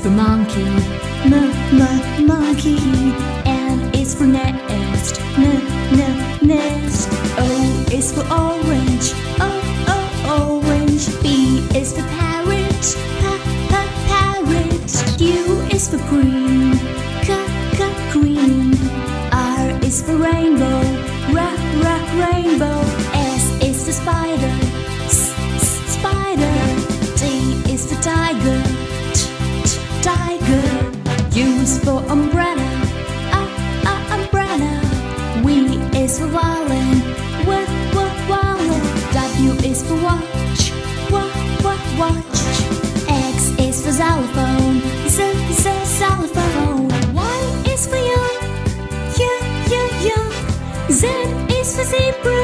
for monkey, monkey. N is for nest, nest. O is for orange, orange. P is for parrot, parrot. Q is for green, green. R is for rainbow, rainbow. S is for spider, spider. T is for tiger, tiger. U is for umbrella, umbrella. V is for violin, violin. W is for watch, watch. X is for xylophone, xylophone. Y is for young, young. Z is for zebra,